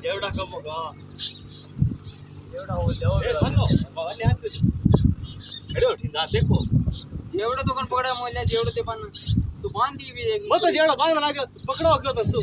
जेवढा कमव का देखो जेवढं तो पण पकड्या मोल्या जेवढं ते पण तू बांधी बी मग जेवढा बांधला लागेल पकडा तू